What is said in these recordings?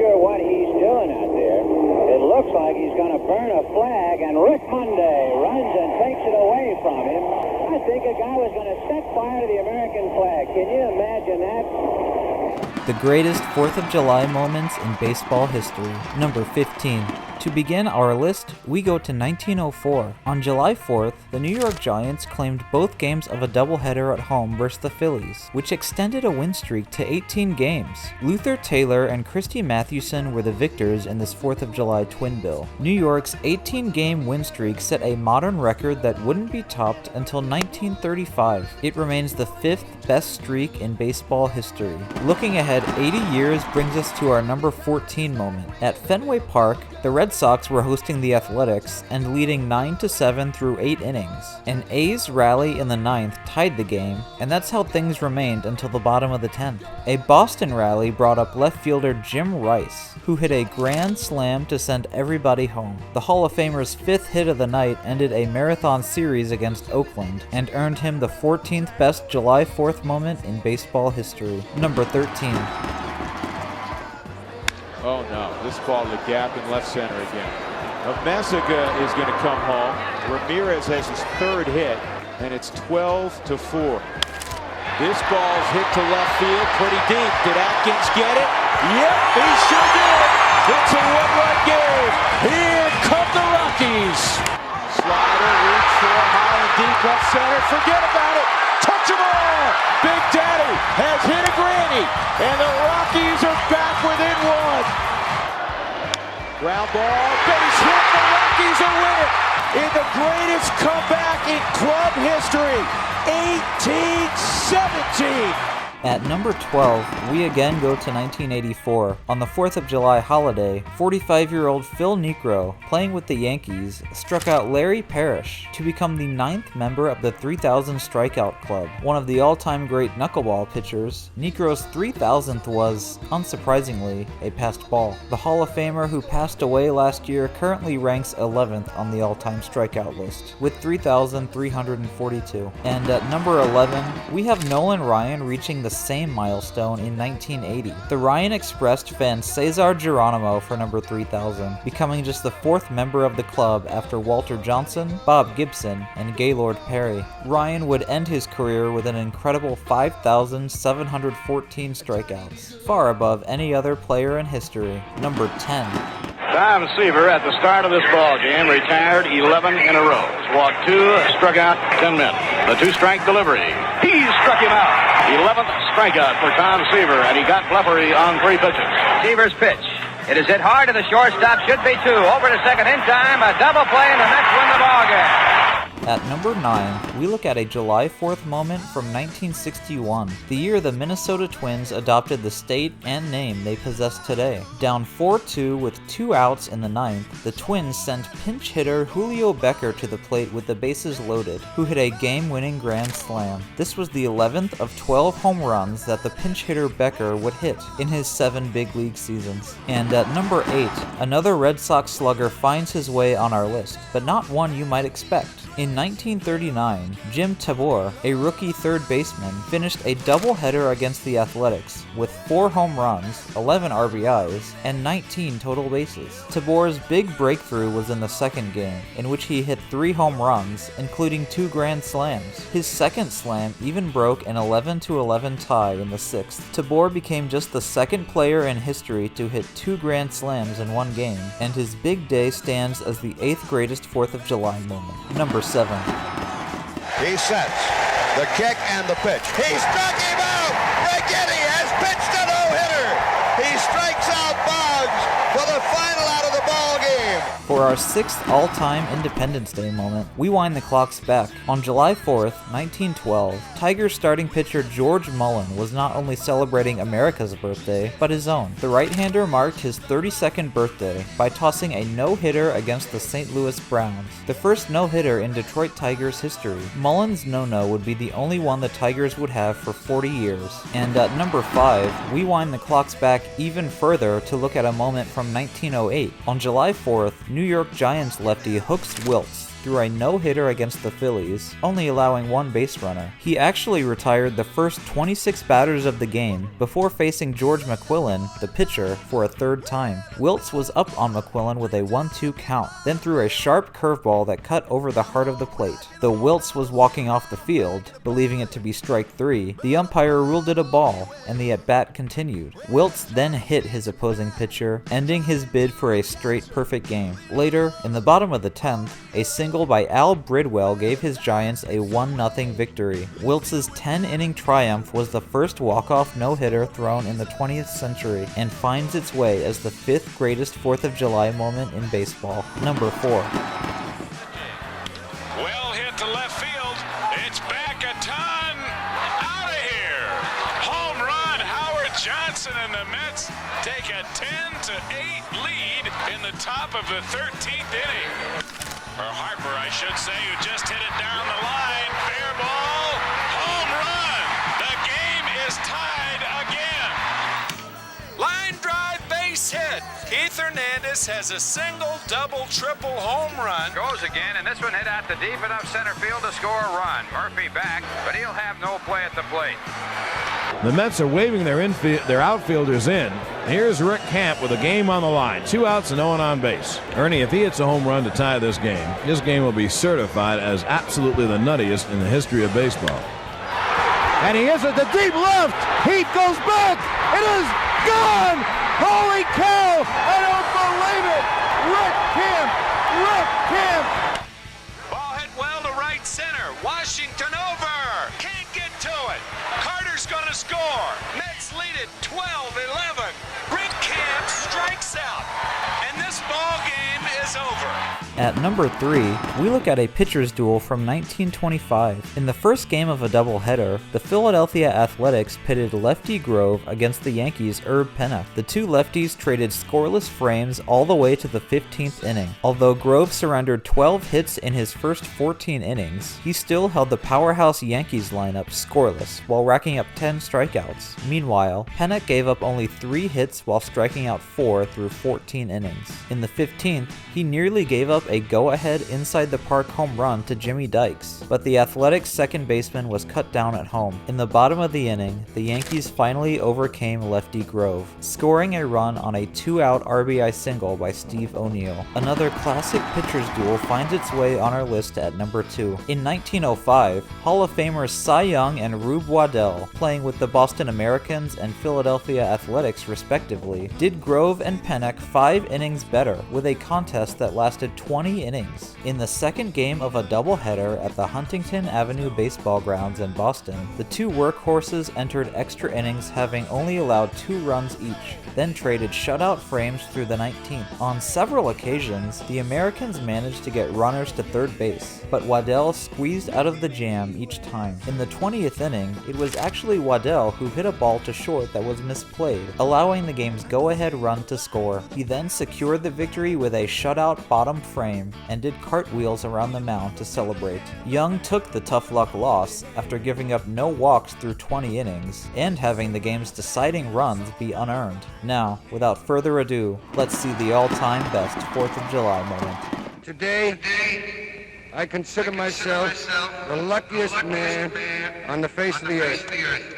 sure what he's doing out there. It looks like he's going to burn a flag, and Rick Monday runs and takes it away from him. I think a guy was going to set fire to the American flag. Can you imagine that? The greatest 4th of July moments in baseball history. Number 15. To begin our list, we go to 1904. On July 4th, the New York Giants claimed both games of a doubleheader at home versus the Phillies, which extended a win streak to 18 games. Luther Taylor and Christy Mathewson were the victors in this 4th of July twin bill. New York's 18-game win streak set a modern record that wouldn't be topped until 1935. It remains the 5th best streak in baseball history. Looking ahead 80 years brings us to our number 14 moment. At Fenway Park, the Red Sox were hosting the Athletics and leading 9-7 through 8 innings. An A's rally in the 9th tied the game, and that's how things remained until the bottom of the 10th. A Boston rally brought up left fielder Jim Rice, who hit a grand slam to send everybody home. The Hall of Famer's 5th hit of the night ended a marathon series against Oakland and earned him the 14th best July 4th moment in baseball history. Number 13. Oh no, this ball to the gap in left center again. Messiga is going to come home. Ramirez has his 3rd hit, and it's 12-4. This ball's hit to left field pretty deep. Did Atkins get it? Yep, he sure did. It's a 1-run game. Here come the Rockies. Slider, reach for high and deep left center. Forget about it. Touch 'em all. Big Daddy has hit a granny, and the Rockies are back within 1. Ground ball, base hit, the Rockies are winning in the greatest comeback in club history, 1817. At number 12, we again go to 1984. On the 4th of July holiday, 45-year-old Phil Niekro, playing with the Yankees, struck out Larry Parrish to become the 9th member of the 3,000 Strikeout Club. One of the all-time great knuckleball pitchers, Niekro's 3,000th was, unsurprisingly, a passed ball. The Hall of Famer who passed away last year currently ranks 11th on the all-time strikeout list, with 3,342. And at number 11, we have Nolan Ryan reaching the same milestone in 1980. The Ryan Expressed fan Cesar Geronimo for number 3,000, becoming just the 4th member of the club after Walter Johnson, Bob Gibson, and Gaylord Perry. Ryan would end his career with an incredible 5,714 strikeouts, far above any other player in history. Number 10. Tom Seaver at the start of this ball game retired 11 in a row. Walked 2, struck out 10 men. The 2-strike delivery. He struck him out. 11th strikeout for Tom Seaver, and he got Blefary on 3 pitches. Seaver's pitch. It is hit hard to the shortstop. Should be 2. Over to second in time. A double play, and the Mets win the ball game. At number 9, we look at a July 4th moment from 1961, the year the Minnesota Twins adopted the state and name they possess today. Down 4-2 with 2 outs in the 9th, the Twins sent pinch hitter Julio Becker to the plate with the bases loaded, who hit a game-winning grand slam. This was the 11th of 12 home runs that the pinch hitter Becker would hit in his 7 big league seasons. And at number 8, another Red Sox slugger finds his way on our list, but not one you might expect. In 1939, Jim Tabor, a rookie 3rd baseman, finished a doubleheader against the Athletics with 4 home runs, 11 RBIs, and 19 total bases. Tabor's big breakthrough was in the 2nd game, in which he hit 3 home runs, including 2 grand slams. His 2nd slam even broke an 11-11 tie in the 6th. Tabor became just the 2nd player in history to hit 2 grand slams in 1 game, and his big day stands as the 8th greatest 4th of July moment. Number 7. He sets the kick and the pitch. He struck him out! McGinney has pitched a no-hitter! He strikes out Boggs for the final out of the ball game. For our 6th all-time Independence Day moment, we wind the clocks back. On July 4th, 1912, Tigers starting pitcher George Mullin was not only celebrating America's birthday, but his own. The right-hander marked his 32nd birthday by tossing a no-hitter against the St. Louis Browns, the first no-hitter in Detroit Tigers history. Mullin's no-no would be the only one the Tigers would have for 40 years. And at number 5, we wind the clocks back even further to look at a moment from 1908. On July 4th, New York Giants lefty Hooks Wiltz threw a no-hitter against the Phillies, only allowing one base runner. He actually retired the first 26 batters of the game before facing George McQuillan, the pitcher, for a third time. Wiltz was up on McQuillan with a 1-2 count, then threw a sharp curveball that cut over the heart of the plate. Though Wiltz was walking off the field, believing it to be strike 3, the umpire ruled it a ball, and the at-bat continued. Wiltz then hit his opposing pitcher, ending his bid for a straight perfect game. Later, in the bottom of the 10th, a single by Al Bridwell gave his Giants a 1-0 victory. Wiltz's 10-inning triumph was the first walk-off no-hitter thrown in the 20th century and finds its way as the 5th greatest 4th of July moment in baseball. Number 4. Well hit to left field. It's back a ton. Out of here. Home run. Howard Johnson and the Mets take a 10-8 lead in the top of the 13th inning. Or Harper, I should say, who just hit it down the line. Fair ball. Home run. The game is tied again. Line drive base hit. Keith Hernandez has a single, double, triple home run. Goes again, and this one hit out to deep enough center field to score a run. Murphy back, but he'll have no play at the plate. The Mets are waving their outfielders in. Here's Rick Camp with a game on the line. 2 outs and no one on base. Ernie, if he hits a home run to tie this game will be certified as absolutely the nuttiest in the history of baseball. And he hits it to deep left. Heat goes back. It is gone. Holy cow. I don't believe it. Rick Camp. Rick Camp. Ball hit well to right center. Washington over. Can't get to it. Carter's gonna score. Mets lead it 12-11. Rick Camp strikes out. And this ball game is over. At number 3, we look at a pitcher's duel from 1925. In the first game of a doubleheader, the Philadelphia Athletics pitted Lefty Grove against the Yankees' Herb Pennock. The two lefties traded scoreless frames all the way to the 15th inning. Although Grove surrendered 12 hits in his first 14 innings, he still held the powerhouse Yankees lineup scoreless while racking up 10 strikeouts. Meanwhile, Pennock gave up only 3 hits while striking out 4 through 14 innings. In the 15th, he nearly gave up a go-ahead inside-the-park home run to Jimmy Dykes, but the Athletics' second baseman was cut down at home. In the bottom of the inning, the Yankees finally overcame Lefty Grove, scoring a run on a 2-out RBI single by Steve O'Neill. Another classic pitcher's duel finds its way on our list at number 2. In 1905, Hall of Famers Cy Young and Rube Waddell, playing with the Boston Americans and Philadelphia Athletics respectively, did Grove and Pennock 5 innings better, with a contest that lasted 20 innings. In the second game of a doubleheader at the Huntington Avenue Baseball Grounds in Boston, the two workhorses entered extra innings having only allowed 2 runs each, then traded shutout frames through the 19th. On several occasions, the Americans managed to get runners to third base, but Waddell squeezed out of the jam each time. In the 20th inning, it was actually Waddell who hit a ball to short that was misplayed, allowing the game's go-ahead run to score. He then secured the victory with a shutout bottom frame and did cartwheels around the mound to celebrate. Young took the tough luck loss after giving up no walks through 20 innings and having the game's deciding runs be unearned. Now, without further ado, let's see the all-time best 4th of July moment. Today, I consider myself the luckiest man on the face of the earth.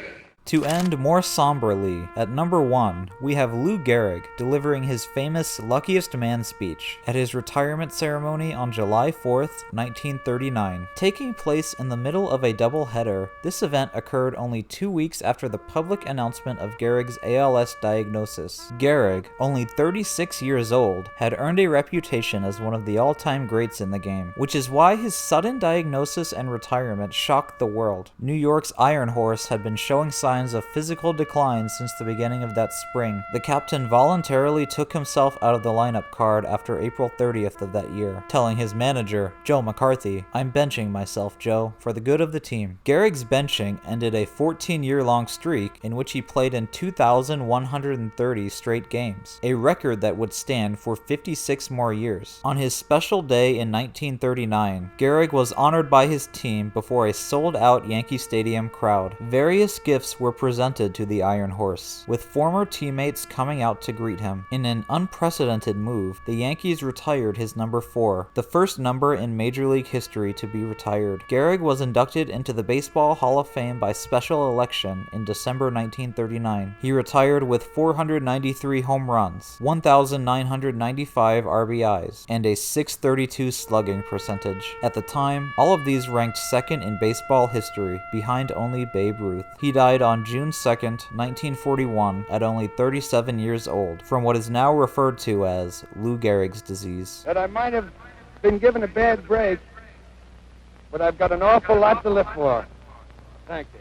To end more somberly, at number 1, we have Lou Gehrig delivering his famous Luckiest Man speech at his retirement ceremony on July 4th, 1939. Taking place in the middle of a doubleheader, this event occurred only 2 weeks after the public announcement of Gehrig's ALS diagnosis. Gehrig, only 36 years old, had earned a reputation as one of the all-time greats in the game, which is why his sudden diagnosis and retirement shocked the world. New York's Iron Horse had been showing signs of physical decline since the beginning of that spring. The captain voluntarily took himself out of the lineup card after April 30th of that year, telling his manager, Joe McCarthy, "I'm benching myself, Joe, for the good of the team." Gehrig's benching ended a 14-year-long streak in which he played in 2,130 straight games, a record that would stand for 56 more years. On his special day in 1939, Gehrig was honored by his team before a sold-out Yankee Stadium crowd. Various gifts were were presented to the Iron Horse, with former teammates coming out to greet him. In an unprecedented move, the Yankees retired his number 4, the first number in Major League history to be retired. Gehrig was inducted into the Baseball Hall of Fame by special election in December 1939. He retired with 493 home runs, 1,995 RBIs, and a .632 slugging percentage. At the time, all of these ranked second in baseball history, behind only Babe Ruth. He died on June 2nd, 1941, at only 37 years old, from what is now referred to as Lou Gehrig's disease. That I might have been given a bad break, but I've got an awful lot to live for. Thank you.